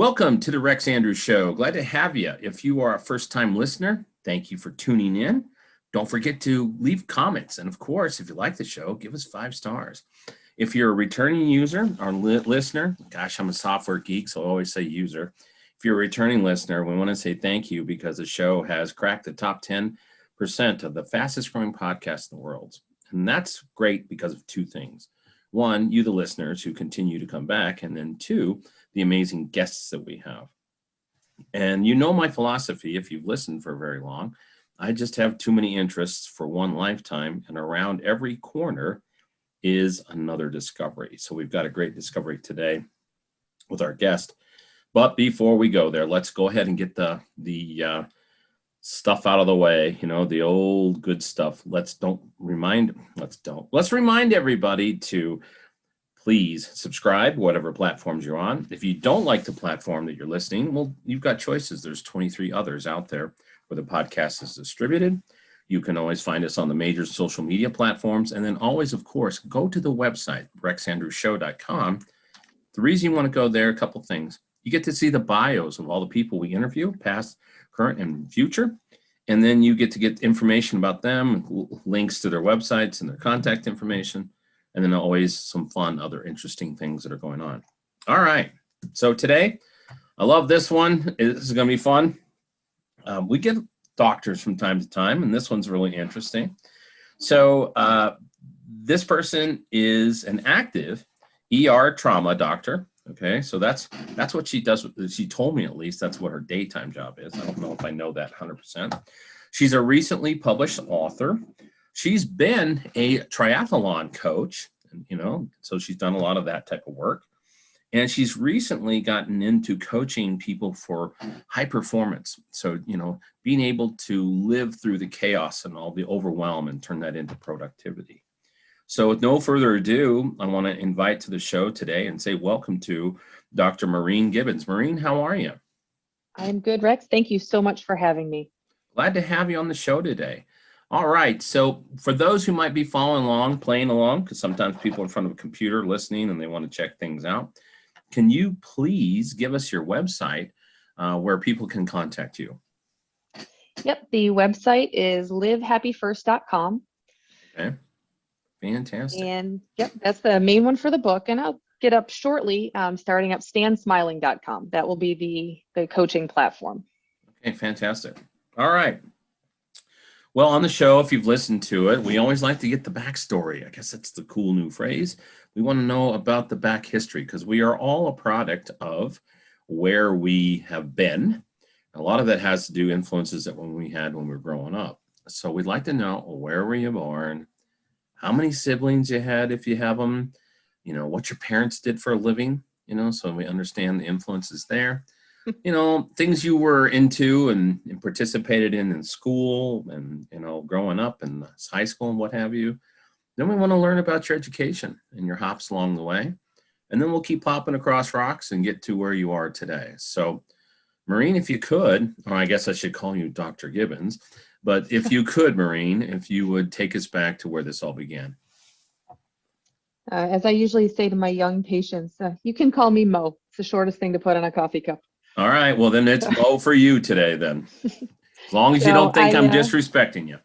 Welcome to the Rex Andrews Show. Glad to have you. If you are a first-time listener, thank you for tuning in. Don't forget to leave comments. And of course, if you like the show, give us 5 stars. If you're a returning user or listener, gosh, I'm a software geek, so I always say user. If you're a returning listener, we want to say thank you because the show has cracked the top 10% of the fastest growing podcasts in the world. And that's great because of 2 things. 1, you, the listeners who continue to come back. And then 2, the amazing guests that we have. And you know my philosophy, if you've listened for very long, I just have too many interests for one lifetime, and around every corner is another discovery. So we've got a great discovery today with our guest. But before we go there, let's go ahead and get the stuff out of the way, the old good stuff. Let's remind everybody to please subscribe, whatever platforms you're on. If you don't like the platform that you're listening, well, you've got choices. There's 23 others out there where the podcast is distributed. You can always find us on the major social media platforms. And then always, of course, go to the website, rexandrewshow.com. The reason you want to go there, a couple things. You get to see the bios of all the people we interview, past, current, and future. And then you get to get information about them, links to their websites and their contact information. And then always some fun, other interesting things that are going on. All right. So today, I love this one. This is going to be fun. We get doctors from time to time, and this one's really interesting. So this person is an active ER trauma doctor. Okay. So that's what she does. She told me, at least, that's what her daytime job is. I don't know if I know that 100%. She's a recently published author. She's been a triathlon coach, so she's done a lot of that type of work. And she's recently gotten into coaching people for high performance. So, being able to live through the chaos and all the overwhelm and turn that into productivity. So with no further ado, I want to invite to the show today and say welcome to Dr. Maureen Gibbons. Maureen, how are you? I'm good, Rex. Thank you so much for having me. Glad to have you on the show today. All right. So for those who might be following along, playing along, because sometimes people are in front of a computer listening and they want to check things out, can you please give us your website where people can contact you? Yep. The website is livehappyfirst.com. Okay. Fantastic. And yep, that's the main one for the book. And I'll get up shortly, starting up standsmiling.com. That will be the coaching platform. Okay. Fantastic. All right. Well, on the show, if you've listened to it, we always like to get the backstory. I guess that's the cool new phrase. We want to know about the back history because we are all a product of where we have been. A lot of that has to do influences that we had when we were growing up. So we'd like to know, where were you born? How many siblings you had, if you have them? What your parents did for a living, so we understand the influences there. Things you were into and participated in school and, growing up in high school and what have you. Then we want to learn about your education and your hops along the way. And then we'll keep hopping across rocks and get to where you are today. So, Maureen, if you could, or I guess I should call you Dr. Gibbons, but if you could, Maureen, if you would take us back to where this all began. As I usually say to my young patients, you can call me Mo. It's the shortest thing to put on a coffee cup. All right. Well, then it's Mo for you today, then. As long as you don't think I'm disrespecting you.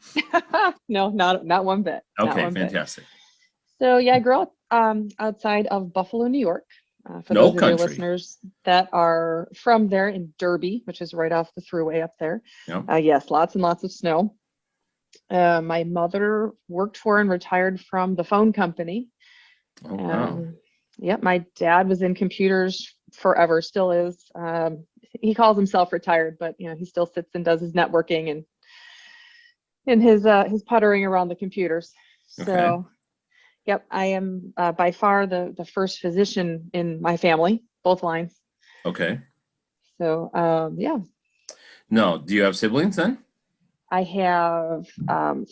No, not one bit. Okay, fantastic. So, yeah, I grew up outside of Buffalo, New York. For No those of country. your listeners that are from there in Derby, which is right off the thruway up there. Yep. Yes, lots and lots of snow. My mother worked for and retired from the phone company. Oh, wow. Yep, my dad was in computers forever, still is. He calls himself retired, but he still sits and does his networking and his puttering around the computers. Okay. So, yep, I am by far the first physician in my family, both lines. Okay. So, yeah. No, do you have siblings then? I have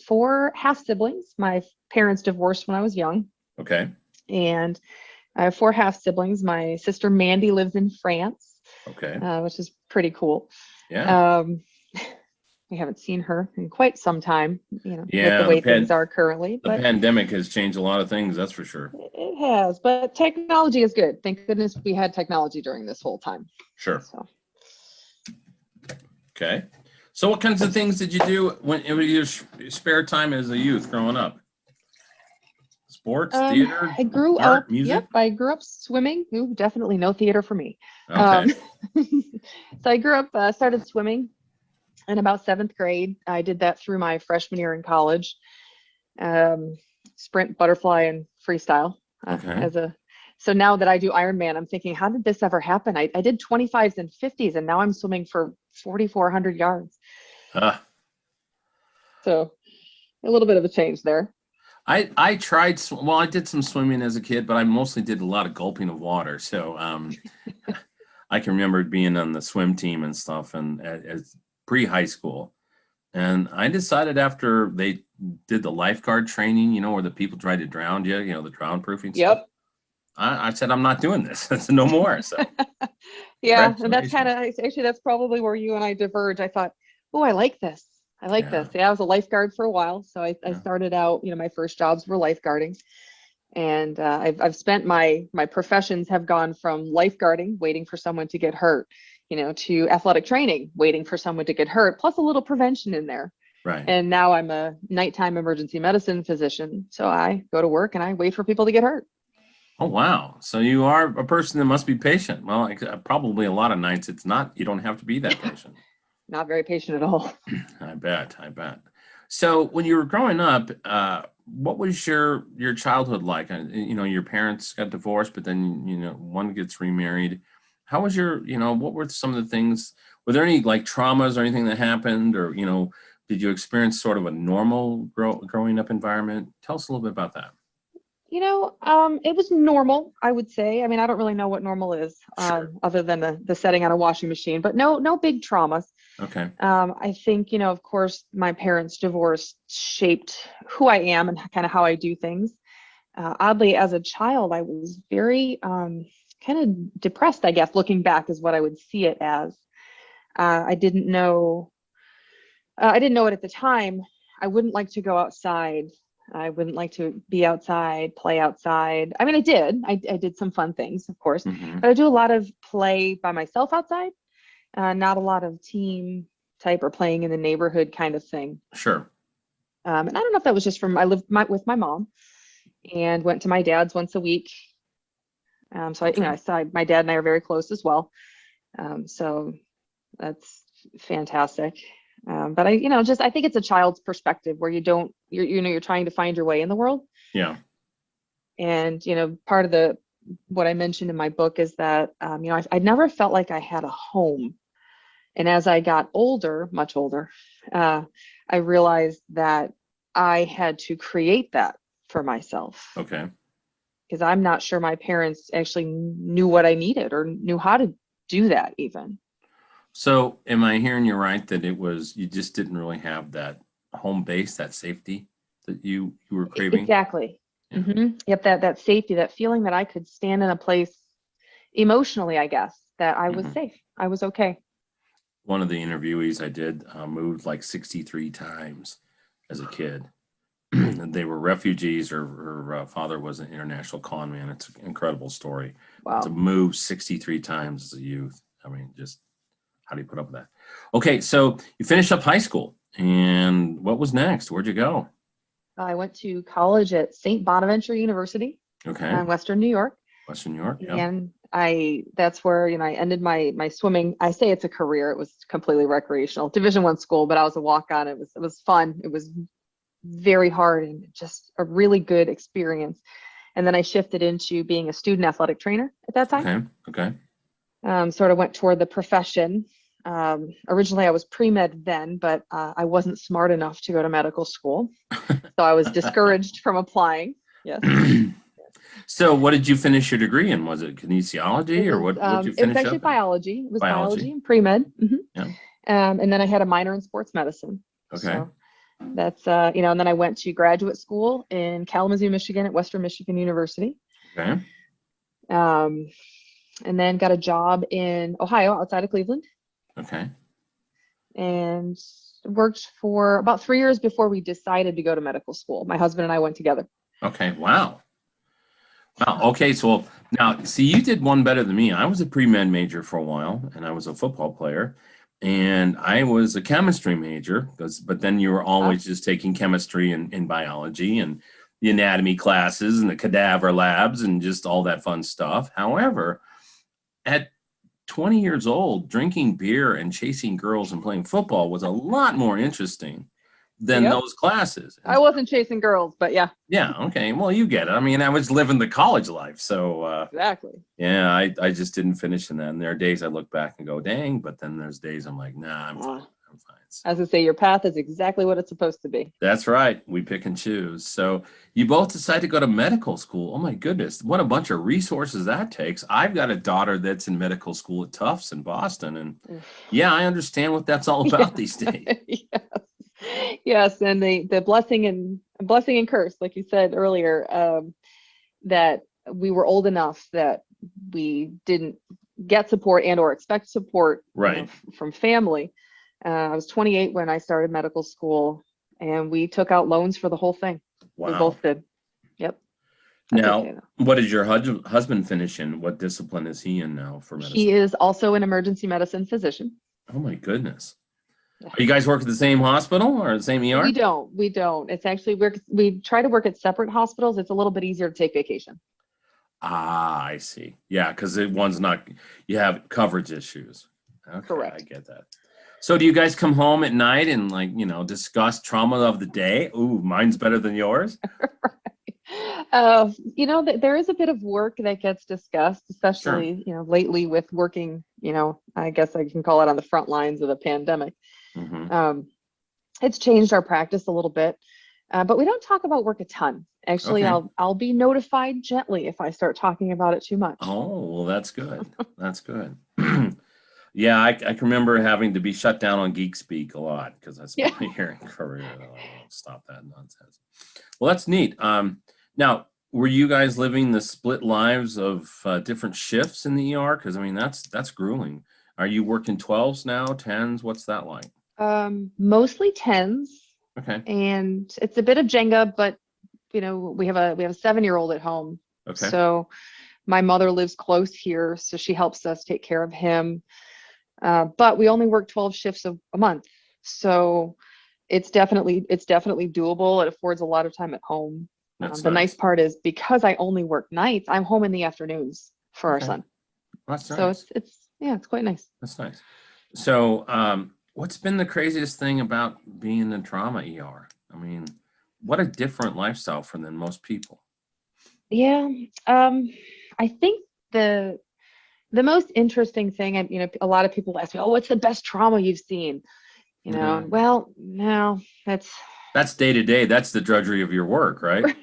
4 half siblings. My parents divorced when I was young. Okay. And I have 4 half siblings. My sister Mandy lives in France. Okay. Which is pretty cool. Yeah. We haven't seen her in quite some time, with Yeah, the way things are currently. the But pandemic has changed a lot of things, that's for sure. it has. But technology is good. Thank goodness we had technology during this whole time. Sure. So. Okay. So what kinds of things did you do when in your spare time as a youth growing up? Sports, theater, I grew art, up, music? yep, I grew up swimming. Ooh, definitely no theater for me. Okay. So I grew up, started swimming in about 7th grade. I did that through my freshman year in college. Sprint, butterfly, and freestyle. Okay. So now that I do Ironman, I'm thinking, how did this ever happen? I did 25s and 50s, and now I'm swimming for 4,400 yards. Uh, So a little bit of a change there. I tried, well, I did some swimming as a kid, but I mostly did a lot of gulping of water. So I can remember being on the swim team and stuff and as pre-high school. And I decided after they did the lifeguard training, where the people tried to drown you, the drown proofing stuff. Yep. I said, I'm not doing this. It's no more. So Yeah, and that's congratulations. actually that's probably where you and I diverge. I thought, oh, I like this. I like Yeah. this. Yeah, I was a lifeguard for a while, so I Yeah. started out. My first jobs were lifeguarding, and I've spent my professions have gone from lifeguarding, waiting for someone to get hurt, to athletic training, waiting for someone to get hurt, plus a little prevention in there. Right. And now I'm a nighttime emergency medicine physician, so I go to work and I wait for people to get hurt. Oh, wow. So you are a person that must be patient. Well, probably a lot of nights it's not, you don't have to be that patient. Not very patient at all. I bet. So when you were growing up, what was your childhood like? Your parents got divorced, but then, one gets remarried. How was what were some of the things, were there any like traumas or anything that happened or, did you experience sort of a normal growing up environment? Tell us a little bit about that. It was normal, I would say. I mean, I don't really know what normal is, Sure. other than the setting on a washing machine, but no big traumas. Okay. I think, of course, my parents' divorce shaped who I am and kind of how I do things. Oddly, as a child, I was very kind of depressed, I guess, looking back is what I would see it as. I didn't know. I didn't know it at the time. I wouldn't like to go outside. I wouldn't like to be outside, play outside. I mean, I did. I did some fun things, of course, Mm-hmm. but I do a lot of play by myself outside, not a lot of team type or playing in the neighborhood kind of thing. Sure. And I don't know if that was just from I lived with my mom and went to my dad's once a week. So Okay. I saw my dad and I are very close as well. So that's fantastic. But I think it's a child's perspective where you're trying to find your way in the world. Yeah. And, part of what I mentioned in my book is that, I never felt like I had a home. And as I got older, much older, I realized that I had to create that for myself. Okay. Because I'm not sure my parents actually knew what I needed or knew how to do that even. So am I hearing you right that you just didn't really have that home base, that safety that you were craving? Exactly. Yeah. Mm-hmm. Yep. That safety, that feeling that I could stand in a place emotionally, I guess, that I was Mhm. safe. I was okay. One of the interviewees I did moved like 63 times as a kid. They were refugees. Her father was an international con man. It's an incredible story. But to Wow. move 63 times as a youth, I mean, just how do you put up with that? Okay, so you finished up high school, and what was next? Where'd you go? I went to college at St. Bonaventure University Okay, in Western New York. Western New York. Yeah. And that's where, I ended my swimming. I say it's a career. It was completely recreational, Division I school, but I was a walk-on. It was fun. It was very hard and just a really good experience. And then I shifted into being a student athletic trainer at that time. Okay. Sort of went toward the profession. Originally I was pre-med then, but I wasn't smart enough to go to medical school. So I was discouraged from applying. Yes. So what did you finish your degree in? Was it kinesiology or what did you It was finish actually up in? biology. It was biology Biology. and pre-med. Yeah. And then I had a minor in sports medicine. Okay. So that's, and then I went to graduate school in Kalamazoo, Michigan at Western Michigan University. Okay. And then got a job in Ohio outside of Cleveland. Okay. And worked for about 3 years before we decided to go to medical school. My husband and I went together. Okay. Wow. Wow. Okay. So now, see, you did one better than me. I was a pre-med major for a while, and I was a football player, and I was a chemistry major. But then you were always just taking chemistry and biology and the anatomy classes and the cadaver labs and just all that fun stuff. However, at 20 years old, drinking beer and chasing girls and playing football was a lot more interesting than those classes. I wasn't chasing girls, but yeah. Yeah. Okay. Well, you get it. I mean, I was living the college life. So, Exactly. yeah, I just didn't finish in that. And there are days I look back and go, dang, but then there's days I'm like, nah, I'm fine. I'm fine. So, as I say, your path is exactly what it's supposed to be. that's right. We pick and choose. So you both decide to go to medical school. Oh my goodness. What a bunch of resources that takes. I've got a daughter that's in medical school at Tufts in Boston. And yeah, I understand what that's all about these days. Yes. And the blessing and curse, like you said earlier, that we were old enough that we didn't get support and or expect support from family. I was 28 when I started medical school, and we took out loans for the whole thing. Wow. We both did. Yep. Now, what did your husband finish in? What discipline is he in now for medicine? He is also an emergency medicine physician. Oh my goodness. Yeah. Are you guys work at the same hospital or the same ER? We don't. It's actually, we try to work at separate hospitals. It's a little bit easier to take vacation. Ah, I see. Yeah, because one's not, you have coverage issues. Okay, correct. I get that. So do you guys come home at night and discuss trauma of the day? Ooh, mine's better than yours. There is a bit of work that gets discussed, especially, lately with working, I guess I can call it on the front lines of the pandemic. Mm-hmm. It's changed our practice a little bit, but we don't talk about work a ton. Actually, okay. I'll be notified gently if I start talking about it too much. Oh, well, that's good. That's good. Yeah, I can remember having to be shut down on Geek Speak a lot because that's my hearing career. Stop that nonsense. Well, that's neat. Now, were you guys living the split lives of different shifts in the ER? Because I mean, that's grueling. Are you working 12s now, 10s? What's that like? Mostly 10s. Okay. And it's a bit of Jenga, but we have a 7-year-old at home. Okay. So my mother lives close here, so she helps us take care of him. But we only work 12 shifts a month, so it's definitely doable. It affords a lot of time at home. The nice part is because I only work nights, I'm home in the afternoons for our son. That's nice. So it's quite nice. That's nice. So what's been the craziest thing about being in trauma ER? I mean, what a different lifestyle than most people. Yeah. I think the most interesting thing, and a lot of people ask me, "Oh, what's the best trauma you've seen?" Well, no, that's day to day. That's the drudgery of your work, right?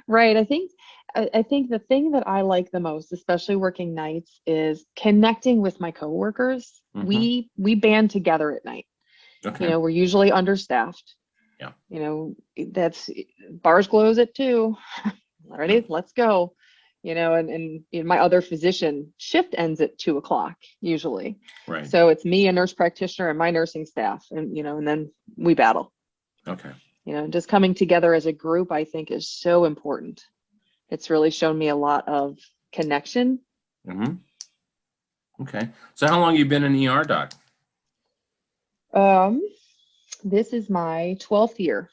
Right. I think the thing that I like the most, especially working nights, is connecting with my coworkers. Mm-hmm. We band together at night. Okay. We're usually understaffed. Yeah. That's bars close at 2. Alrighty, let's go. And my other physician shift ends at 2:00 usually. Right. So it's me, a nurse practitioner, and my nursing staff, and and then we battle. Okay. Just coming together as a group, I think, is so important. It's really shown me a lot of connection. Mm-hmm. Okay. So how long have you been an ER doc? This is my 12th year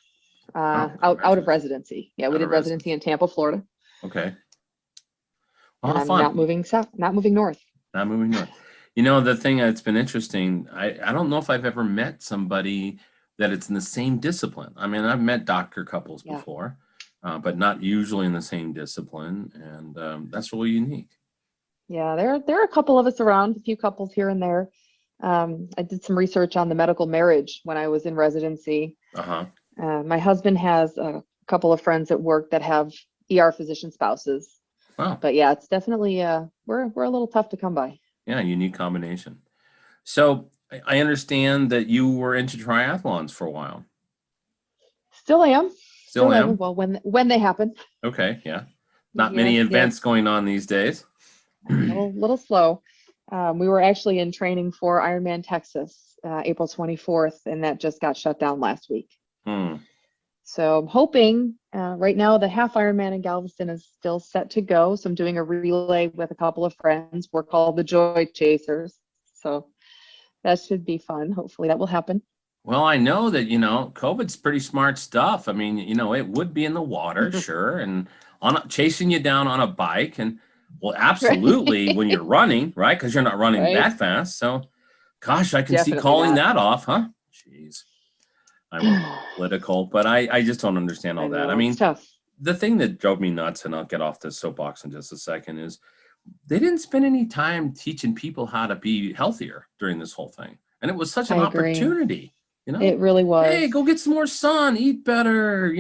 out of residency. Yeah, we did residency in Tampa, Florida. Okay. Well, and I'm not moving south, not moving north. Not moving north. The thing that's been interesting, I don't know if I've ever met somebody that it's in the same discipline. I mean, I've met doctor couples before, but not usually in the same discipline. And that's really unique. Yeah, there are a couple of us around, a few couples here and there. I did some research on the medical marriage when I was in residency. Uh-huh. My husband has a couple of friends at work that have ER physician spouses. Wow. But yeah, it's definitely, we're a little tough to come by. Yeah, unique combination. So I understand that you were into triathlons for a while. Still am. Still am. Well, when they happen. Okay, yeah. Not many events going on these days. A little slow. We were actually in training for Ironman Texas, April 24th, and that just got shut down last week. So I'm hoping, right now the half Ironman in Galveston is still set to go. So I'm doing a relay with a couple of friends. We're called the Joy Chasers. So that should be fun. Hopefully that will happen. Well, I know that, COVID's pretty smart stuff. I mean, it would be in the water, sure, and chasing you down on a bike, and well, absolutely when you're running, right? Because you're not running Right. that fast. So, gosh, I can Definitely see calling not. that off, huh? Jeez, I won't be political, but I just don't understand all that. I It's mean, tough. the thing that drove me nuts, and I'll get off this soapbox in just a second, is they didn't spend any time teaching people how to be healthier during this whole thing, and it was such an I agree. opportunity. It really was. Hey, go get some more sun, eat better.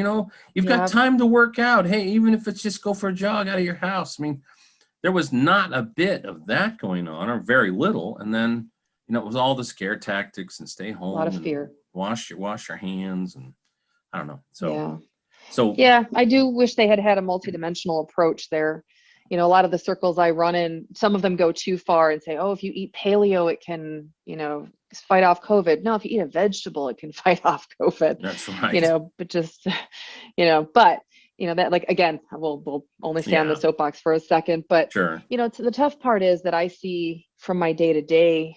You've got time to work out. Hey, even if it's just go for a jog out of your house. I mean, there was not a bit of that going on, or very little. And then, it was all the scare tactics and stay home. A lot of fear. Wash your hands, and I don't know. Yeah, I do wish they had a multidimensional approach there. A lot of the circles I run in, some of them go too far and say, oh, if you eat paleo, it can, fight off COVID. No, if you eat a vegetable, it can fight off COVID. That's right. But just, that, like, again, we'll only stay on the soapbox for a second, but sure. The tough part is that I see from my day-to-day,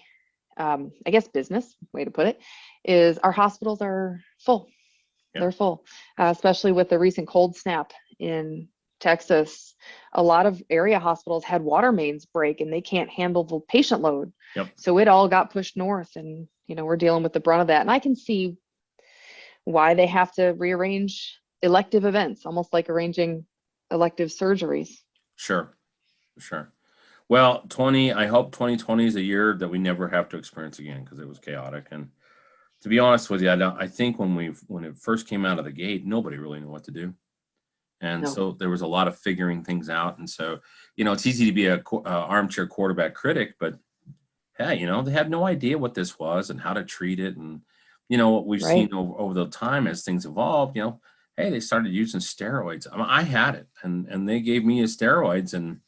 I guess business way to put it, is our hospitals are full. They're full, especially with the recent cold snap in Texas. A lot of area hospitals had water mains break and they can't handle the patient load. So it all got pushed north, and we're dealing with the brunt of that. And I can see why they have to rearrange elective events, almost like arranging elective surgeries. Sure. Well, I hope 2020 is a year that we never have to experience again, because it was chaotic. And to be honest with you, I think when it first came out of the gate, nobody really knew what to do. And so there was a lot of figuring things out. And so, it's easy to be a armchair quarterback critic, but hey, they had no idea what this was and how to treat it. And, what we've seen over the time as things evolved, hey, they started using steroids. I mean, I had it, and they gave me steroids, and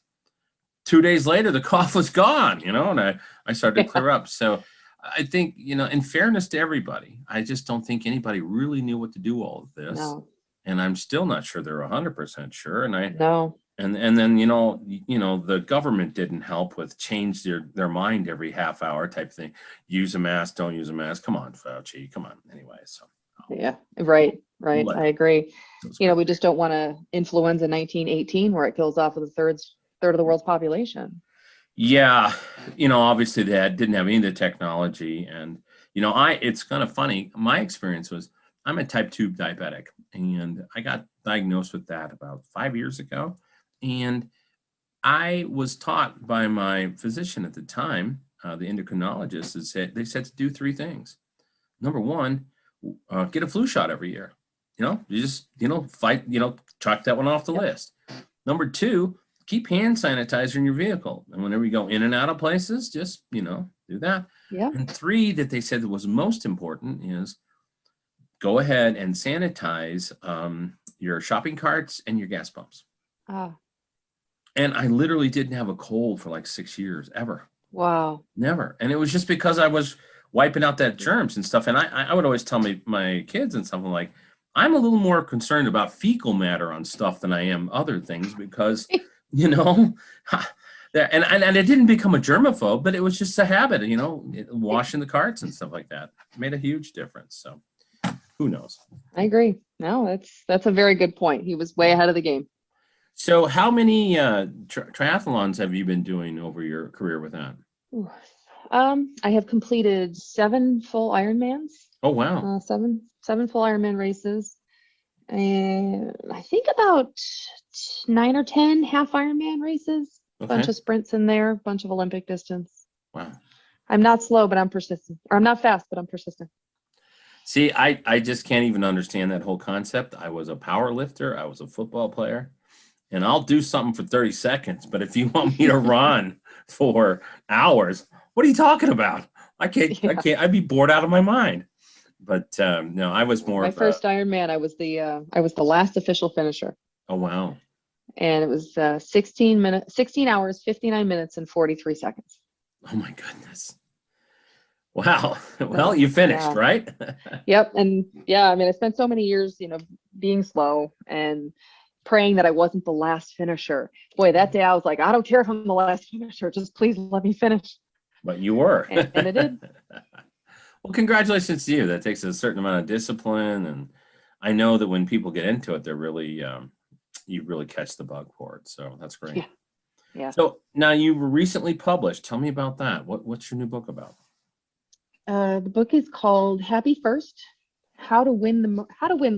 2 days later, the cough was gone, and I started to clear up. So I think, in fairness to everybody, I just don't think anybody really knew what to do all of this. No. And I'm still not sure they're 100% sure. And And then, the government didn't help with change their mind every half hour type thing. Use a mask, don't use a mask. Come on, Fauci, come on. Anyway, so. Yeah, right. I agree. We just don't want to influenza 1918 where it kills off of the third of the world's population. Yeah. Obviously they didn't have any of the technology. And, it's kind of funny. My experience was I'm a type 2 diabetic, and I got diagnosed with that about 5 years ago. And I was taught by my physician at the time, the endocrinologist, they said to do 3 things. Number 1, get a flu shot every year. You just, fight, chalk that one off the list. Number 2, keep hand sanitizer in your vehicle. And whenever you go in and out of places, just, do that. Yeah. And 3 that they said was most important is go ahead and sanitize your shopping carts and your gas pumps. And I literally didn't have a cold for like 6 years, ever. Wow. Never. And it was just because I was wiping out that germs and stuff. And I would always tell my kids and something like, I'm a little more concerned about fecal matter on stuff than I am other things, because, and I didn't become a germaphobe, but it was just a habit, washing the carts and stuff like that. It made a huge difference. So who knows? I agree. No, that's a very good point. He was way ahead of the game. So how many triathlons have you been doing over your career with that? I have completed 7 full Ironmans. Oh, wow. 7 full Ironman races. And I think about 9 or 10 half Ironman races. A bunch of sprints in there, a bunch of Olympic distance. Wow. I'm not slow, but I'm persistent. Or I'm not fast, but I'm persistent. See, I just can't even understand that whole concept. I was a power lifter. I was a football player. And I'll do something for 30 seconds. But if you want me to run for hours, what are you talking about? I can't. I'd be bored out of my mind. But no, I was more. My first Ironman, I was the last official finisher. Oh, wow. And it was 16 hours, 59 minutes, and 43 seconds. Oh my goodness. Wow. Well, you finished, Yeah. right? Yep. And yeah, I mean, I spent so many years, being slow and praying that I wasn't the last finisher. Boy, that day I was like, I don't care if I'm the last finisher, just please let me finish. But you were. And it did. Well, congratulations to you. That takes a certain amount of discipline. And I know that when people get into it, they're really, you really catch the bug for it. So that's great. Yeah. Yeah. So now you were recently published. Tell me about that. What's your new book about? The book is called Happy First: How to Win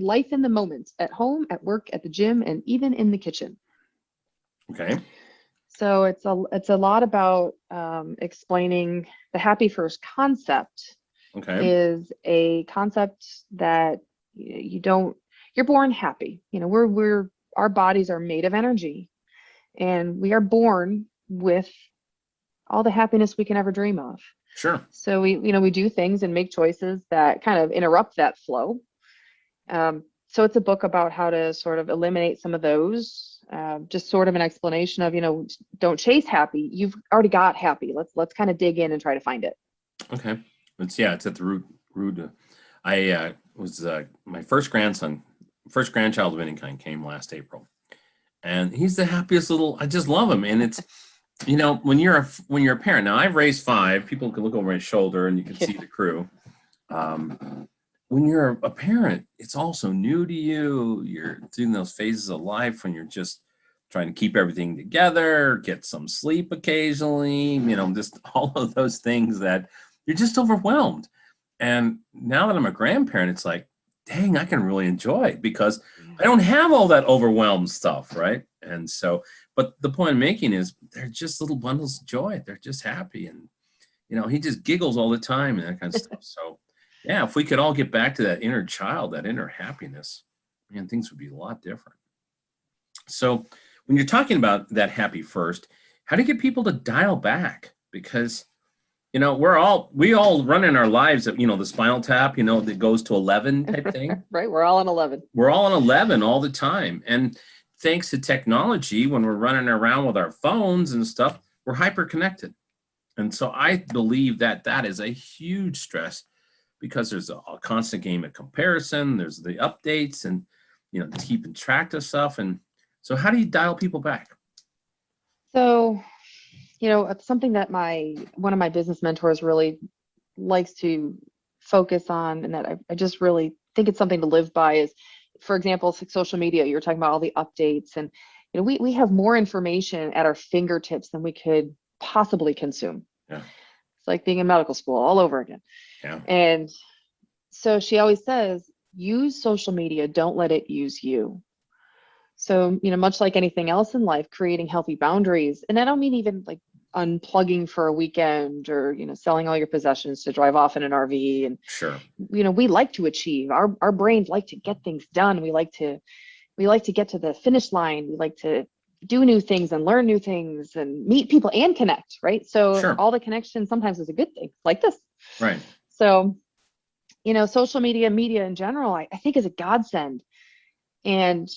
Life in the Moment at home, at work, at the gym, and even in the kitchen. Okay. So it's a lot about explaining the Happy First concept. Okay. Is a concept that you're born happy. Our bodies are made of energy, and we are born with all the happiness we can ever dream of. Sure. So we do things and make choices that kind of interrupt that flow. So it's a book about how to sort of eliminate some of those, just sort of an explanation of, don't chase happy. You've already got happy. Let's kind of dig in and try to find it. Okay. It's at the root. I was my first grandchild of any kind came last April, and he's the happiest little. I just love him, and it's when you're a parent. Now I've raised 5. People can look over my shoulder and you can see the crew. When you're a parent, it's also new to you. You're doing those phases of life when you're just trying to keep everything together, get some sleep occasionally. Just all of those things that you're just overwhelmed. And now that I'm a grandparent, it's like, dang, I can really enjoy because I don't have all that overwhelmed stuff, right? And so, but the point I'm making is they're just little bundles of joy. They're just happy. And, he just giggles all the time and that kind of stuff. So yeah, if we could all get back to that inner child, that inner happiness, man, things would be a lot different. So when you're talking about that happy first, how do you get people to dial back? Because we all run in our lives at, the spinal tap, that goes to 11 type thing. Right. We're all on 11. We're all on 11 all the time. And thanks to technology, when we're running around with our phones and stuff, we're hyper connected. And so I believe that is a huge stress because there's a constant game of comparison. There's the updates and, keeping track of stuff. And so how do you dial people back? So, it's something that one of my business mentors really likes to focus on, and that I just really think it's something to live by is, for example, social media. You're talking about all the updates, and we have more information at our fingertips than we could possibly consume. Yeah. It's like being in medical school all over again. Yeah. And so she always says, use social media, don't let it use you. So, much like anything else in life, creating healthy boundaries. And I don't mean even like unplugging for a weekend or, selling all your possessions to drive off in an RV. And, sure, we like to achieve. Our brains like to get things done. We like to get to the finish line. We like to do new things and learn new things and meet people and connect, right? So sure, all the connection sometimes is a good thing, like this. Right. So, social media in general, I think is a godsend. And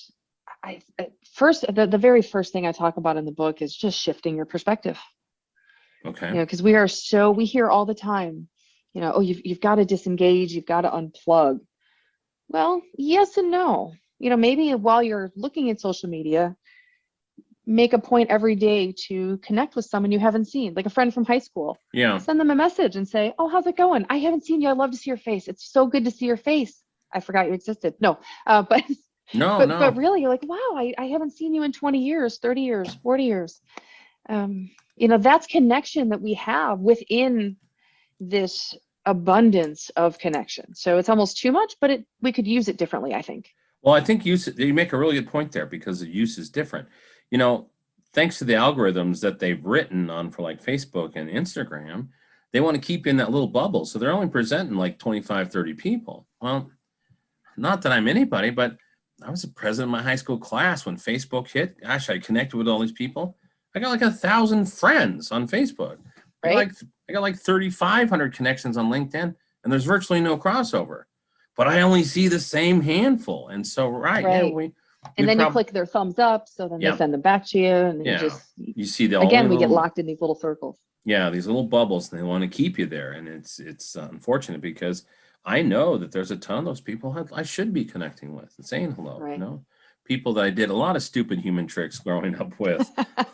the very first thing I talk about in the book is just shifting your perspective. Okay. Because we hear all the time, oh, you've got to disengage, you've got to unplug. Well, yes and no. Maybe while you're looking at social media, make a point every day to connect with someone you haven't seen, like a friend from high school. Yeah. Send them a message and say, oh, how's it going? I haven't seen you. I love to see your face. It's so good to see your face. I forgot you existed. No, but really, you're like, wow, I haven't seen you in 20 years, 30 years, 40 years. That's connection that we have within this abundance of connection. So it's almost too much, but we could use it differently, I think. Well, I think you make a really good point there because the use is different. Thanks to the algorithms that they've written on for like Facebook and Instagram, they want to keep you in that little bubble. So they're only presenting like 25, 30 people. Well, not that I'm anybody, but I was the president of my high school class when Facebook hit. Gosh, I connected with all these people. I got like 1,000 friends on Facebook. Right. I got like 3,500 connections on LinkedIn, and there's virtually no crossover. But I only see the same handful. And so, right. Yeah, you click their thumbs up, so then they send them back to you, and you see we get locked in these little circles. Yeah, these little bubbles, and they want to keep you there. And it's unfortunate because I know that there's a ton of those people I should be connecting with and saying hello, Right. people that I did a lot of stupid human tricks growing up with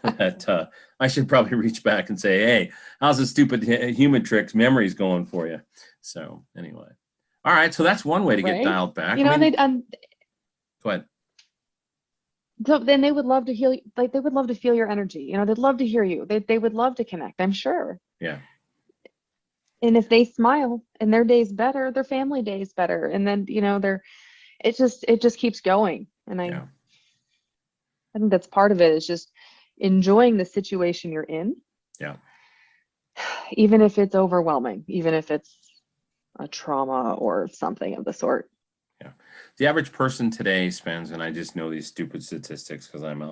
that I should probably reach back and say, hey, how's the stupid human tricks memories going for you? So anyway. All right. So that's one way to get Right. dialed back. You know, I mean, and go ahead. so then they would love to heal, like they would love to feel your energy. You know, they'd love to hear you. They would love to connect, I'm sure. Yeah. And if they smile and their day's better, their family day's better. And then, you know, it just keeps going. And Yeah. I think that's part of it, is just enjoying the situation you're in. Yeah. Even if it's overwhelming, even if it's a trauma or something of the sort. Yeah. The average person today spends, and I just know these stupid statistics because I'm an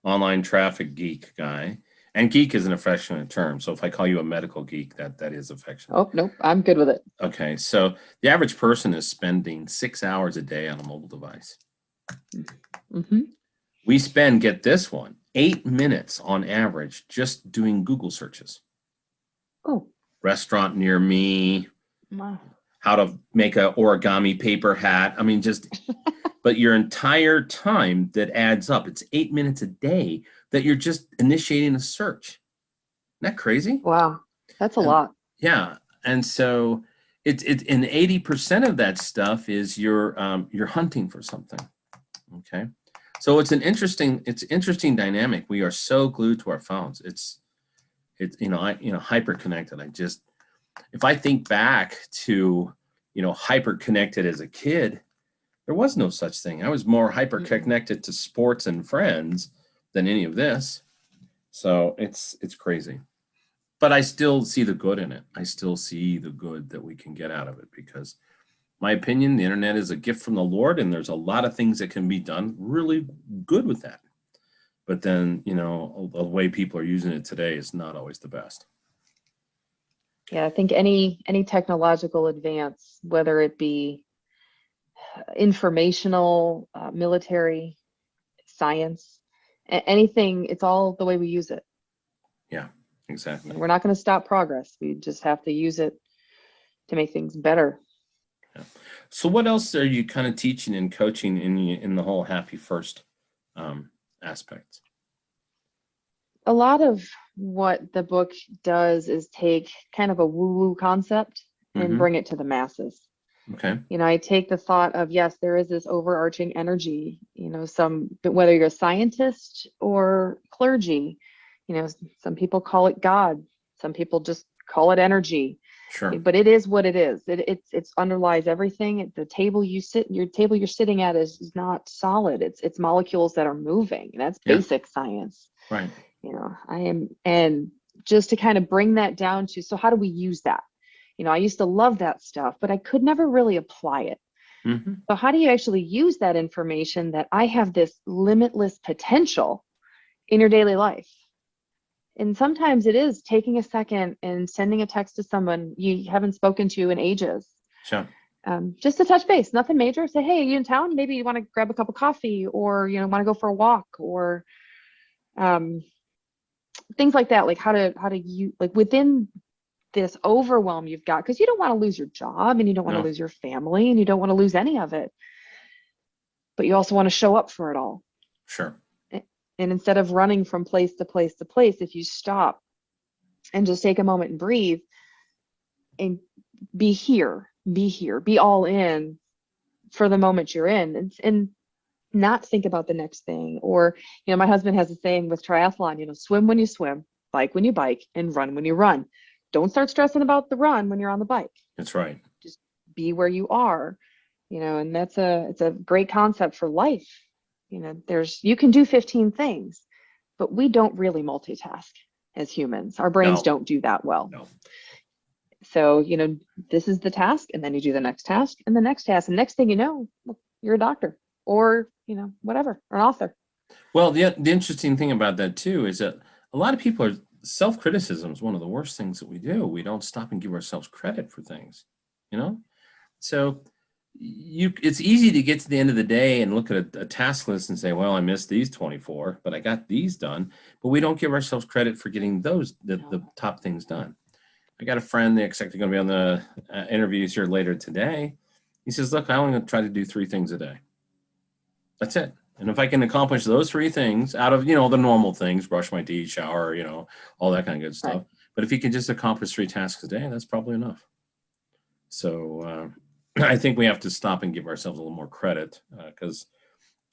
online traffic geek guy. And geek is an affectionate term. So if I call you a medical geek, that is affectionate. Oh, nope, I'm good with it. Okay. So the average person is spending 6 hours a day on a mobile device. Mm-hmm. We spend, get this one, 8 minutes on average just doing Google searches. Oh. Restaurant near me. Wow. How to make a origami paper hat. I mean, but your entire time that adds up, it's 8 minutes a day that you're just initiating a search. Isn't that crazy? Wow. That's a lot. Yeah. And so and 80% of that stuff is you're hunting for something. Okay. So it's interesting dynamic. We are so glued to our phones. It's hyper connected. If I think back to, hyper connected as a kid, there was no such thing. I was more hyper connected to sports and friends than any of this. So it's crazy. But I still see the good in it. I still see the good that we can get out of it because, my opinion, the internet is a gift from the Lord, and there's a lot of things that can be done really good with that. But then, the way people are using it today is not always the best. Yeah, I think any technological advance, whether it be informational, military, science, anything, it's all the way we use it. Yeah, exactly. And we're not going to stop progress. We just have to use it to make things better. Yeah. So what else are you kind of teaching and coaching in the whole happy first aspect? A lot of what the book does is take kind of a woo-woo concept and bring it to the masses. Okay. I take the thought of, yes, there is this overarching energy, whether you're a scientist or clergy, some people call it God, some people just call it energy. Sure. But it is what it is. It's underlies everything. The table you're sitting at is not solid. It's molecules that are moving. That's basic science. Right. And just to kind of bring that down to, so how do we use that? I used to love that stuff, but I could never really apply it. Mm-hmm. So how do you actually use that information that I have this limitless potential in your daily life? And sometimes it is taking a second and sending a text to someone you haven't spoken to in ages. Sure. Just to touch base, nothing major. Say, hey, are you in town? Maybe you want to grab a cup of coffee, or want to go for a walk, or things like that. Like how do you, like, within this overwhelm you've got, because you don't want to lose your job, and you don't want to lose your family, and you don't want to lose any of it, but you also want to show up for it all. Sure. And instead of running from place to place to place, if you stop and just take a moment and breathe and be here, be all in for the moment you're in, and not think about the next thing. Or, my husband has a saying with triathlon, swim when you swim, bike when you bike, and run when you run. Don't start stressing about the run when you're on the bike. That's right. Just be where you are, and it's a great concept for life. You can do 15 things, but we don't really multitask as humans. Our brains don't do that well. No. So, this is the task, and then you do the next task and the next task. And next thing you know, you're a doctor, or, whatever, or an author. Well, the interesting thing about that too is that a lot of people are, self-criticism is one of the worst things that we do. We don't stop and give ourselves credit for things, So it's easy to get to the end of the day and look at a task list and say, well, I missed these 24, but I got these done. But we don't give ourselves credit for getting the top things done. I got a friend that's actually going to be on the interviews here later today. He says, look, I only try to do 3 things a day. That's it. And if I can accomplish those 3 things out of, the normal things, brush my teeth, shower, all that kind of good stuff. Right. But if you can just accomplish 3 tasks a day, that's probably enough. So I think we have to stop and give ourselves a little more credit because,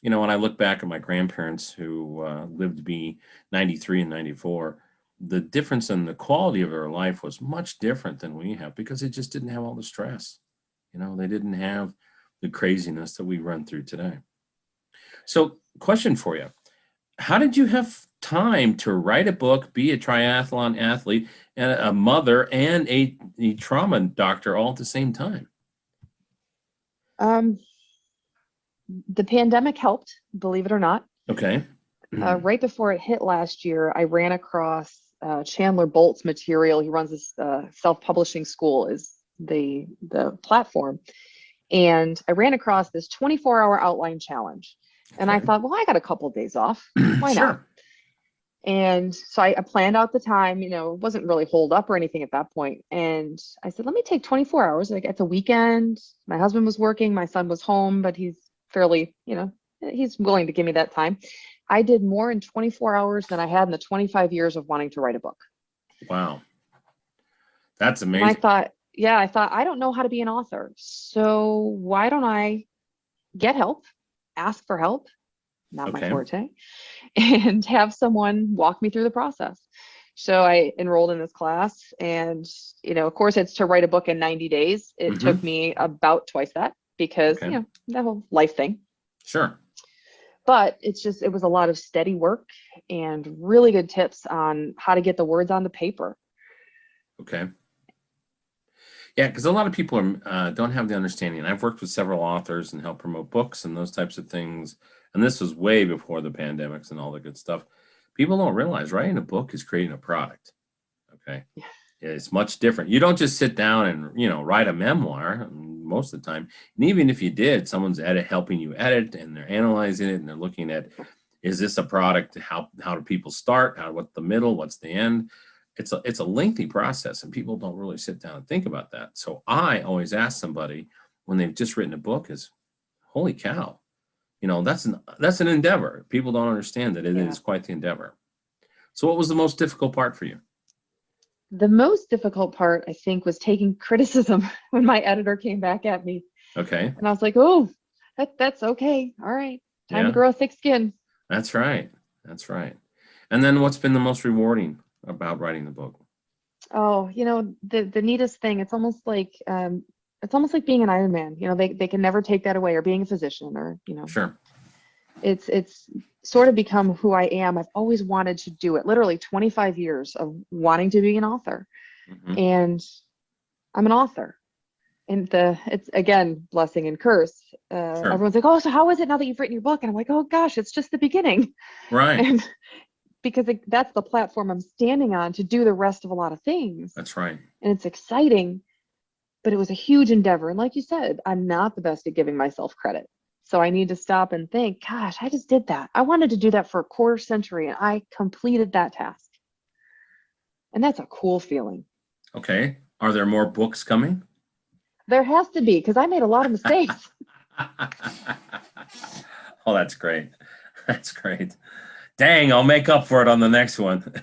when I look back at my grandparents who lived to be 93 and 94, the difference in the quality of their life was much different than we have because they just didn't have all the stress. They didn't have the craziness that we run through today. So, question for you. How did you have time to write a book, be a triathlon athlete, and a mother and a trauma doctor all at the same time? The pandemic helped, believe it or not. Okay. Right before it hit last year, I ran across Chandler Bolt's material. He runs this self-publishing school is the platform. And I ran across this 24-hour outline challenge. And I thought, well, I got a couple of days off. Why Sure. not? And so I planned out the time, it wasn't really holed up or anything at that point. And I said, let me take 24 hours. Like it's a weekend. My husband was working. My son was home, but he's fairly, he's willing to give me that time. I did more in 24 hours than I had in the 25 years of wanting to write a book. Wow. That's amazing. And I thought, I don't know how to be an author. So why don't I get help, ask for help, not my forte, and have someone walk me through the process. So I enrolled in this class and, of course it's to write a book in 90 days. It took me about twice that because, that whole life thing. Sure. But it was a lot of steady work and really good tips on how to get the words on the paper. Okay. Yeah, because a lot of people don't have the understanding. I've worked with several authors and helped promote books and those types of things. And this was way before the pandemics and all the good stuff. People don't realize writing a book is creating a product. Okay. Yeah. It's much different. You don't just sit down and, write a memoir most of the time. And even if you did, someone's helping you edit and they're analyzing it and they're looking at, is this a product? How do people start? What's the middle? What's the end? It's a lengthy process and people don't really sit down and think about that. So I always ask somebody when they've just written a book is, holy cow, that's an endeavor. People don't understand that it is quite the endeavor. So what was the most difficult part for you? The most difficult part, I think, was taking criticism when my editor came back at me. Okay. And I was like, oh, that's okay. All right. Time to grow a thick skin. That's right. That's right. And then what's been the most rewarding about writing the book? Oh, the neatest thing, it's almost like being an Ironman. They can never take that away, or being a physician, or Sure. It's sort of become who I am. I've always wanted to do it. Literally 25 years of wanting to be an author. And I'm an author. And it's again, blessing and curse. Sure. Everyone's like, oh, so how is it now that you've written your book? And I'm like, oh gosh, it's just the beginning. Right. And because that's the platform I'm standing on to do the rest of a lot of things. That's right. And it's exciting, but it was a huge endeavor. And like you said, I'm not the best at giving myself credit. So I need to stop and think, gosh, I just did that. I wanted to do that for a quarter century and I completed that task. And that's a cool feeling. Okay. Are there more books coming? There has to be, because I made a lot of mistakes. Oh, that's great. That's great. Dang, I'll make up for it on the next one.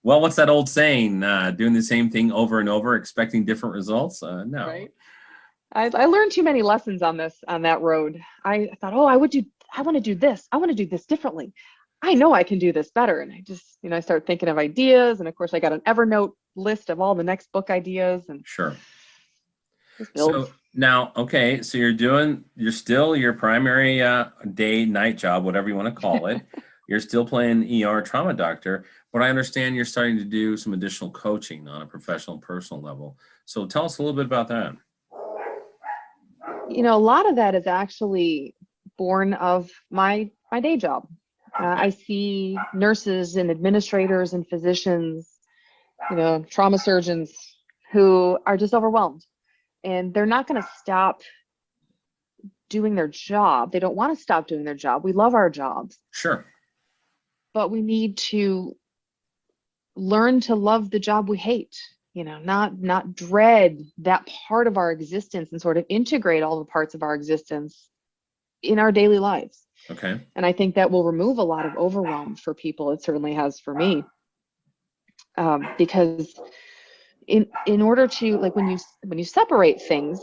Well, what's that old saying? Doing the same thing over and over, expecting different results? No. Right. I learned too many lessons on that road. I thought, oh, I want to do this. I want to do this differently. I know I can do this better. And I just, I started thinking of ideas. And of course I got an Evernote list of all the next book ideas. And sure. So now, okay. So you're still your primary day, night job, whatever you want to call it. You're still playing ER trauma doctor, but I understand you're starting to do some additional coaching on a professional, personal level. So tell us a little bit about that. A lot of that is actually born of my day job. I see nurses and administrators and physicians, trauma surgeons who are just overwhelmed. and they're not going to stop doing their job. They don't want to stop doing their job. We love our jobs. Sure. But we need to learn to love the job we hate, not dread that part of our existence, and sort of integrate all the parts of our existence in our daily lives. Okay. And I think that will remove a lot of overwhelm for people. It certainly has for me. Because in order to, like, when you separate things,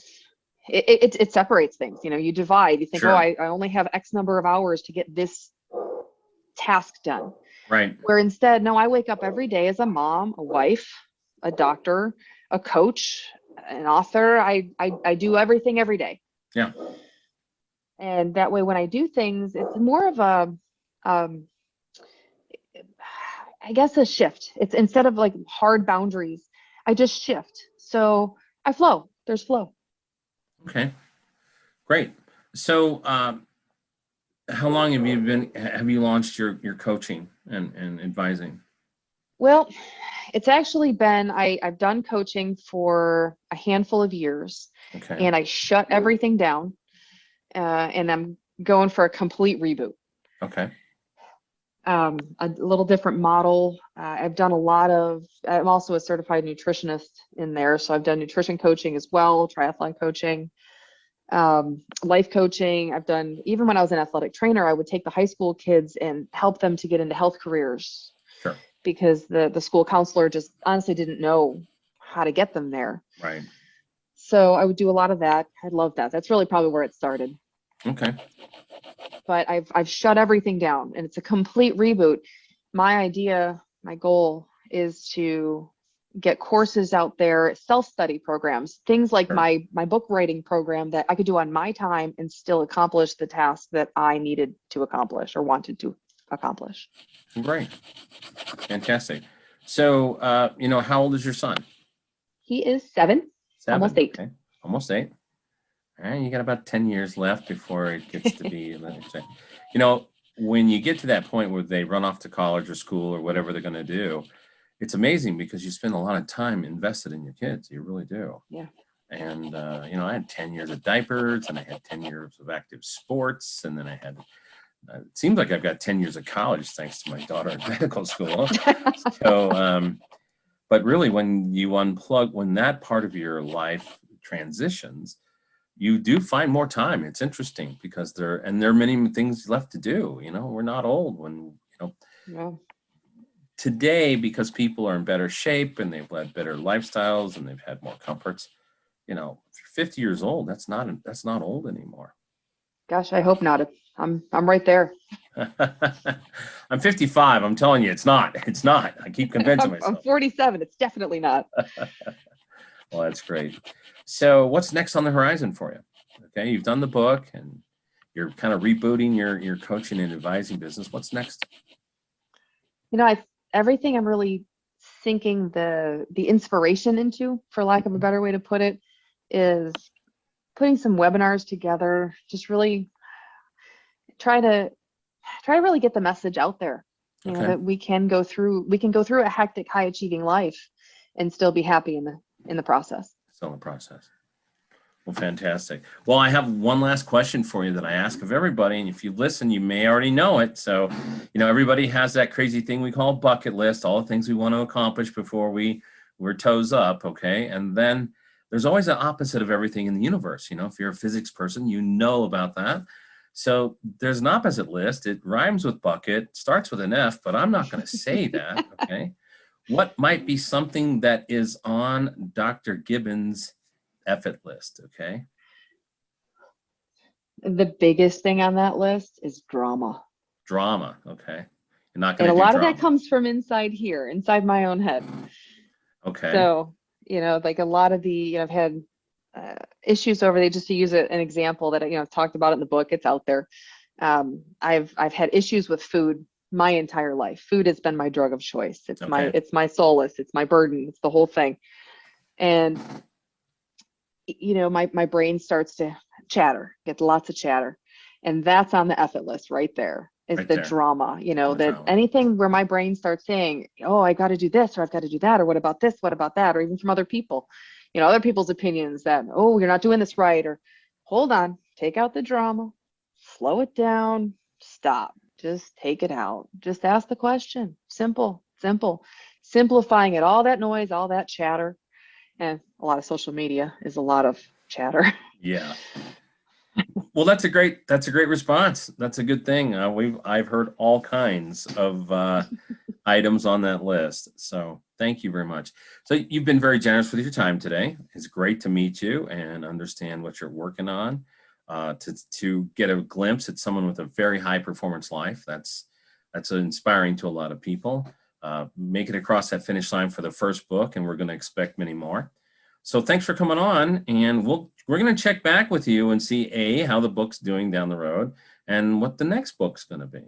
it separates things. You divide. You think, Sure. oh, I only have X number of hours to get this task done. Right. Where instead, no, I wake up every day as a mom, a wife, a doctor, a coach, an author. I do everything every day. Yeah. And that way, when I do things, it's more of a, I guess, a shift. It's instead of like hard boundaries, I just shift. So I flow. There's flow. Okay. Great. So, how long have you launched your coaching and advising? Well, it's actually been, I've done coaching for a handful of years, Okay. and I shut everything down, and I'm going for a complete reboot. Okay. A little different model. I'm also a certified nutritionist in there. So I've done nutrition coaching as well, triathlon coaching, life coaching. I've done, even when I was an athletic trainer, I would take the high school kids and help them to get into health careers. Sure. Because the school counselor just honestly didn't know how to get them there. Right. So I would do a lot of that. I love that. That's really probably where it started. Okay. But I've shut everything down, and it's a complete reboot. My goal is to get courses out there, self-study programs, things like Sure. my book writing program that I could do on my time and still accomplish the task that I needed to accomplish or wanted to accomplish. Great. Fantastic. So, how old is your son? He is 7, almost 8. Okay. Almost 8. All right. You got about 10 years left before it gets to be, when you get to that point where they run off to college or school or whatever they're going to do, it's amazing because you spend a lot of time invested in your kids. You really do. Yeah. And, I had 10 years of diapers, and I had 10 years of active sports. And then I had, it seems like I've got 10 years of college, thanks to my daughter in medical school. So, but really when you unplug, when that part of your life transitions, you do find more time. It's interesting because there are many things left to do. We're not old when, Yeah. today, because people are in better shape and they've led better lifestyles and they've had more comforts. If you're 50 years old, that's not old anymore. Gosh, I hope not. I'm right there. I'm 55. I'm telling you, it's not. I keep convincing myself. I'm 47. It's definitely not. Well, that's great. So what's next on the horizon for you? Okay, you've done the book and you're kind of rebooting your coaching and advising business. What's next? Everything I'm really sinking the inspiration into, for lack of a better way to put it, is putting some webinars together. Just really try to really get the message out there. Okay. That we can go through a hectic, high achieving life and still be happy in the process. Still in the process. Well, fantastic. Well, I have one last question for you that I ask of everybody. And if you listen, you may already know it. So, everybody has that crazy thing we call a bucket list, all the things we want to accomplish before we're toes up. Okay. And then there's always an opposite of everything in the universe. If you're a physics person, you know about that. So there's an opposite list. It rhymes with bucket, starts with an F, but I'm not going to say that. Okay. What might be something that is on Dr. Gibbons' effort list? Okay. The biggest thing on that list is drama. Drama. Okay. You're not going to And do a lot drama. of that comes from inside my own head. Okay. So, like a lot of I've had issues over there, just to use an example that I've talked about in the book. It's out there. I've had issues with food my entire life. Food has been my drug of choice. It's my solace. It's my burden. It's the whole thing. And my brain starts to chatter, get lots of chatter, and that's on the effort list right there. Is the drama, that anything where my brain starts saying, oh, I got to do this, or I've got to do that, or what about this, what about that, or even from other people, other people's opinions that, oh, you're not doing this right, or hold on, take out the drama, slow it down, stop, just take it out. Just ask the question. Simple, simple. Simplifying it, all that noise, all that chatter. And a lot of social media is a lot of chatter. Yeah. Well, that's a great response. That's a good thing. I've heard all kinds of items on that list. So thank you very much. So you've been very generous with your time today. It's great to meet you and understand what you're working on. To get a glimpse at someone with a very high performance life. That's inspiring to a lot of people. Make it across that finish line for the first book, and we're going to expect many more. So thanks for coming on, and we're going to check back with you and see how the book's doing down the road and what the next book's going to be.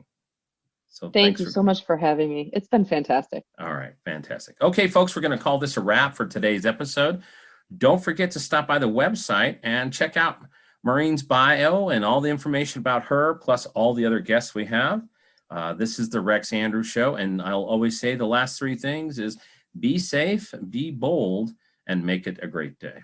So thank you so much for having me. It's been fantastic. All right, fantastic. Okay, folks, we're going to call this a wrap for today's episode. Don't forget to stop by the website and check out Maureen's bio and all the information about her, plus all the other guests we have. This is the Rex Andrews Show, and I'll always say the last three things is be safe, be bold, and make it a great day.